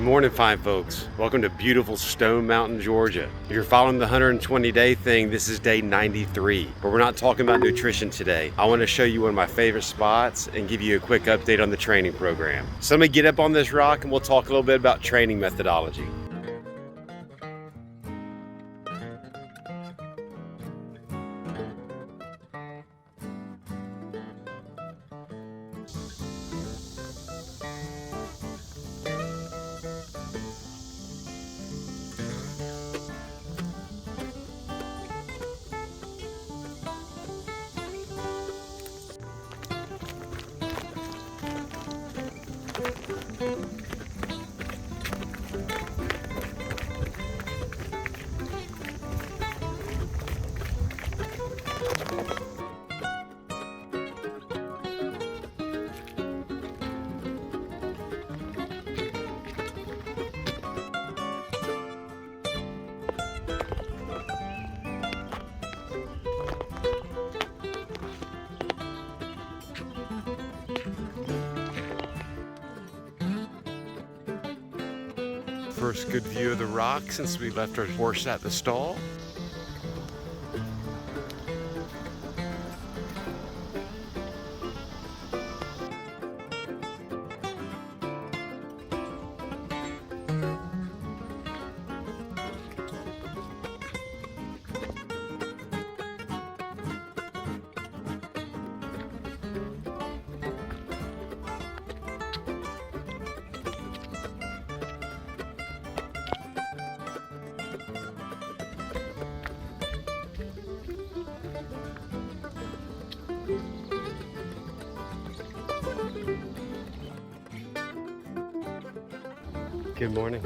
morning, fine folks. Welcome to beautiful Stone Mountain, Georgia. If you're following the 120-day thing, this is day 93. But we're not talking about nutrition today. I want to show you one of my favorite spots and give you a quick update on the training program. So let me get up on this rock and we'll talk a little bit about training methodology. First good view of the rock since we left our horse at the stall. Good morning.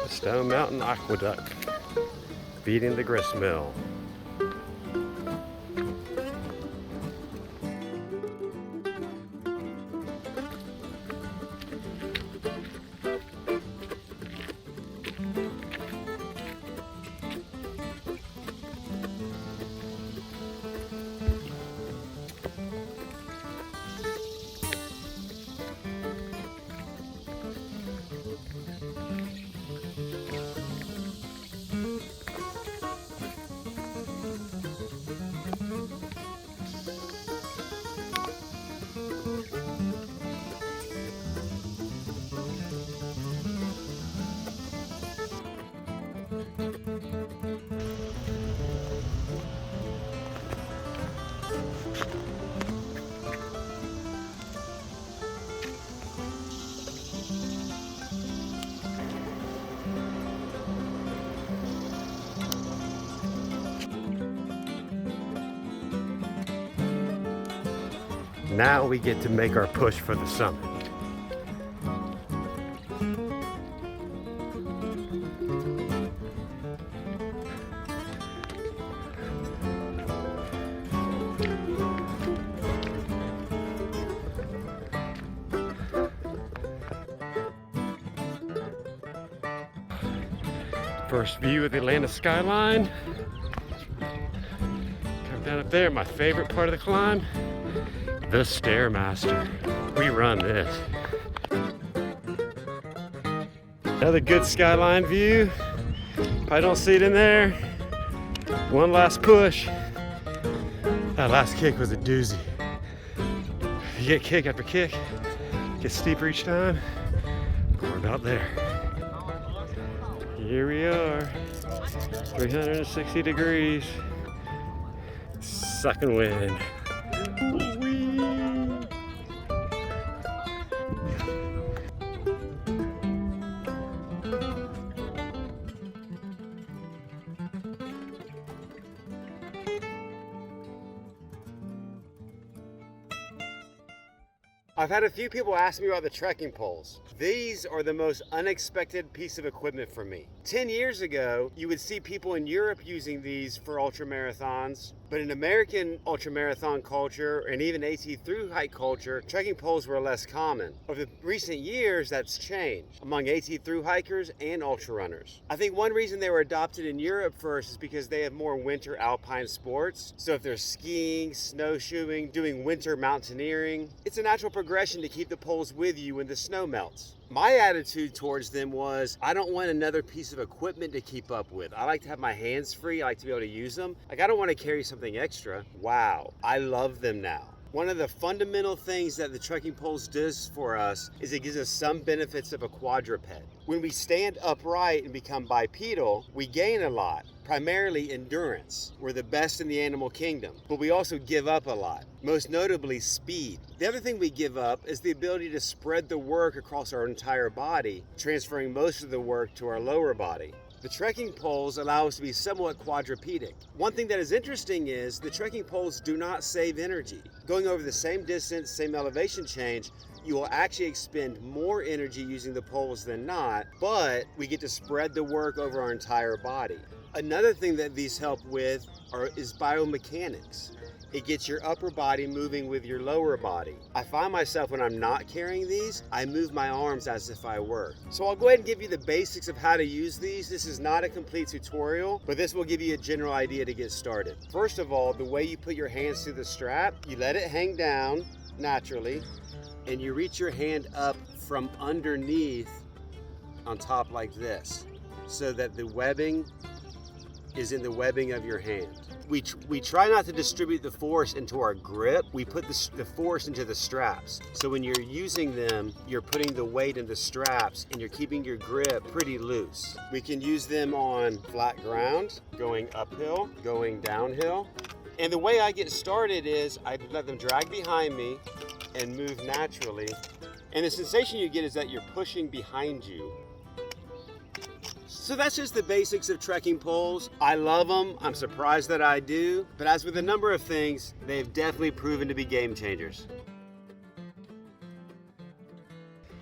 Stone Mountain Aqueduct, feeding the grist mill. Now we get to make our push for the summit. First view of the Atlanta skyline. Come down up there, my favorite part of the climb. The Stairmaster. We run this. Another good skyline view. Probably don't see it in there. One last push. That last kick was a doozy. You get kick after kick, gets steeper each time. We're about there. Here we are, 360 degrees, sucking wind. I've had a few people ask me about the trekking poles. These are the most unexpected piece of equipment for me. 10 years ago, you would see people in Europe using these for ultramarathons, but in American ultramarathon culture and even AT thru hike culture, trekking poles were less common. Over the recent years, that's changed among AT thru hikers and ultra runners. I think one reason they were adopted in Europe first is because they have more winter alpine sports. So if they're skiing, snowshoeing, doing winter mountaineering, it's a natural progression to keep the poles with you when the snow melts. My attitude towards them was, I don't want another piece of equipment to keep up with. I like to have my hands free. I like to be able to use them. Like, I don't want to carry something extra. Wow, I love them now. One of the fundamental things that the trekking poles does for us is it gives us some benefits of a quadruped. When we stand upright and become bipedal, we gain a lot, primarily endurance. We're the best in the animal kingdom, but we also give up a lot, most notably speed. The other thing we give up is the ability to spread the work across our entire body, transferring most of the work to our lower body. The trekking poles allow us to be somewhat quadrupedic. One thing that is interesting is the trekking poles do not save energy. Going over the same distance, same elevation change, you will actually expend more energy using the poles than not, but we get to spread the work over our entire body. Another thing that these help with is biomechanics. It gets your upper body moving with your lower body. I find myself when I'm not carrying these, I move my arms as if I were. So I'll go ahead and give you the basics of how to use these. This is not a complete tutorial, but this will give you a general idea to get started. First of all, the way you put your hands through the strap, you let it hang down naturally, and you reach your hand up from underneath on top like this, so that the webbing is in the webbing of your hand. We try not to distribute the force into our grip. We put the force into the straps. So when you're using them, you're putting the weight in the straps and you're keeping your grip pretty loose. We can use them on flat ground, going uphill, going downhill. And the way I get started is I let them drag behind me and move naturally. And the sensation you get is that you're pushing behind you. So that's just the basics of trekking poles. I love them. I'm surprised that I do. But as with a number of things, they've definitely proven to be game changers.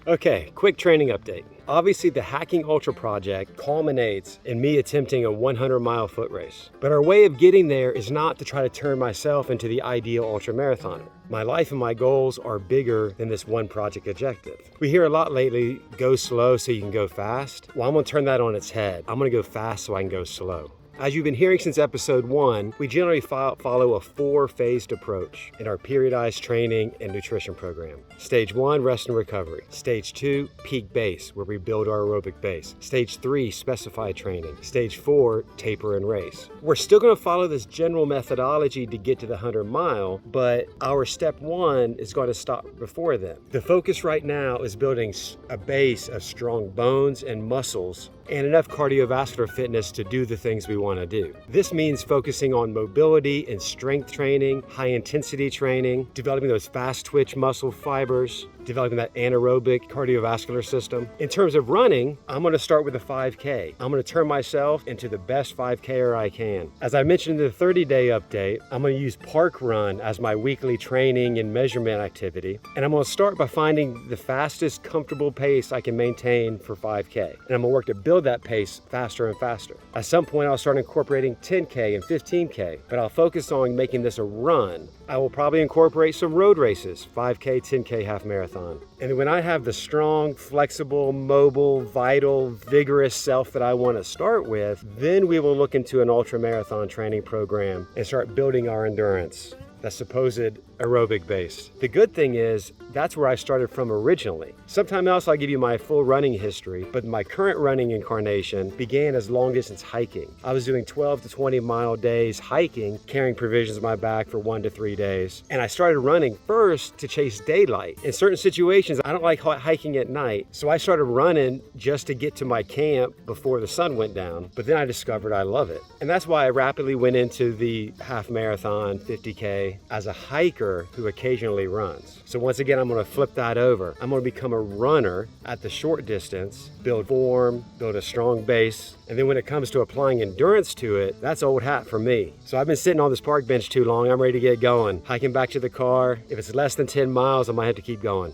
Okay, quick training update. Obviously, the Hacking Ultra project culminates in me attempting a 100-mile foot race. But our way of getting there is not to try to turn myself into the ideal ultramarathoner. My life and my goals are bigger than this one project objective. We hear a lot lately, go slow so you can go fast. Well, I'm gonna turn that on its head. I'm gonna go fast so I can go slow. As you've been hearing since episode 1, we generally follow a 4-phased approach in our periodized training and nutrition program. Stage 1, rest and recovery. Stage 2, peak base, where we build our aerobic base. Stage 3, specified training. Stage 4, taper and race. We're still going to follow this general methodology to get to the 100-mile, but our step 1 is going to stop before then. The focus right now is building a base of strong bones and muscles and enough cardiovascular fitness to do the things we want to do. This means focusing on mobility and strength training, high intensity training, developing those fast twitch muscle fibers, developing that anaerobic cardiovascular system. In terms of running, I'm going to start with a 5K. I'm going to turn myself into the best 5K'er I can. As I mentioned in the 30-day update, I'm going to use Park Run as my weekly training and measurement activity. And I'm going to start by finding the fastest comfortable pace I can maintain for 5K. And I'm going to work to build that pace faster and faster. At some point, I'll start incorporating 10K and 15K, but I'll focus on making this a run. I will probably incorporate some road races, 5K, 10K, half marathon. And when I have the strong, flexible, mobile, vital, vigorous self that I want to start with, then we will look into an ultra marathon training program and start building our endurance, that supposed aerobic base. The good thing is that's where I started from originally. Sometime else I'll give you my full running history, but my current running incarnation began as long distance hiking. I was doing 12 to 20 mile days hiking, carrying provisions on my back for 1 to 3 days. And I started running first to chase daylight. In certain situations, I don't like hiking at night, so I started running just to get to my camp before the sun went down. But then I discovered I love it. And that's why I rapidly went into the half marathon, 50K. As a hiker, walker who occasionally runs. So once again, I'm gonna flip that over. I'm gonna become a runner at the short distance, build form, build a strong base, and then when it comes to applying endurance to it, that's old hat for me. So I've been sitting on this park bench too long. I'm ready to get going. Hiking back to the car. If it's less than 10 miles, I might have to keep going.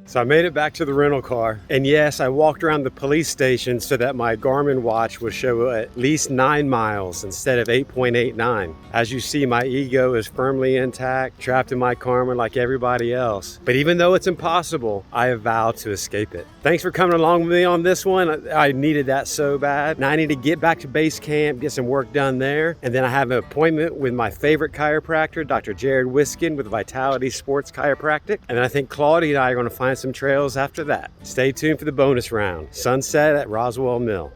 So I made it back to the rental car, and yes, I walked around the police station so that my Garmin watch would show at least 9 miles instead of 8.89. As you see, my ego is firmly intact, trapped in my karma like everybody else. But even though it's impossible, I have vowed to escape it. Thanks for coming along with me on this one. I needed that so bad. Now I need to get back to base camp, get some work done there, and then I have an appointment with my favorite chiropractor, Dr. Jared Wiskin with Vitality Sports Chiropractic. And then I think Claudia and I are going to find some trails after that. Stay tuned for the bonus round. Sunset at Roswell Mill.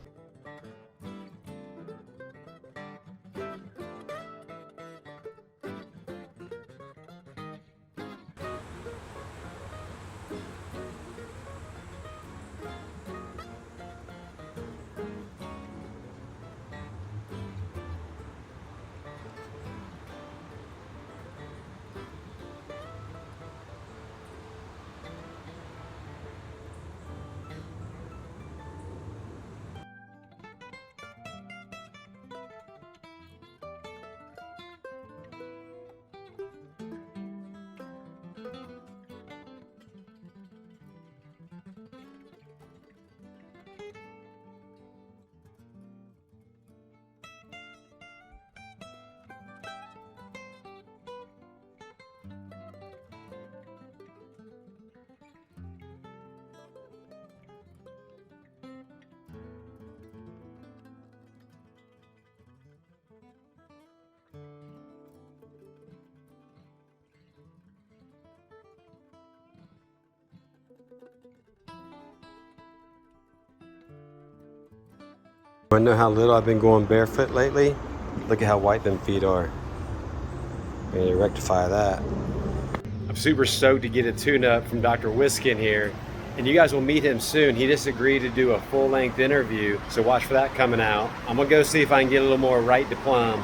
Want to know how little I've been going barefoot lately? Look at how white them feet are. I need to rectify that. I'm super stoked to get a tune-up from Dr. Wiskin here, and you guys will meet him soon. He just agreed to do a full-length interview, so watch for that coming out. I'm gonna go see if I can get a little more right to plumb.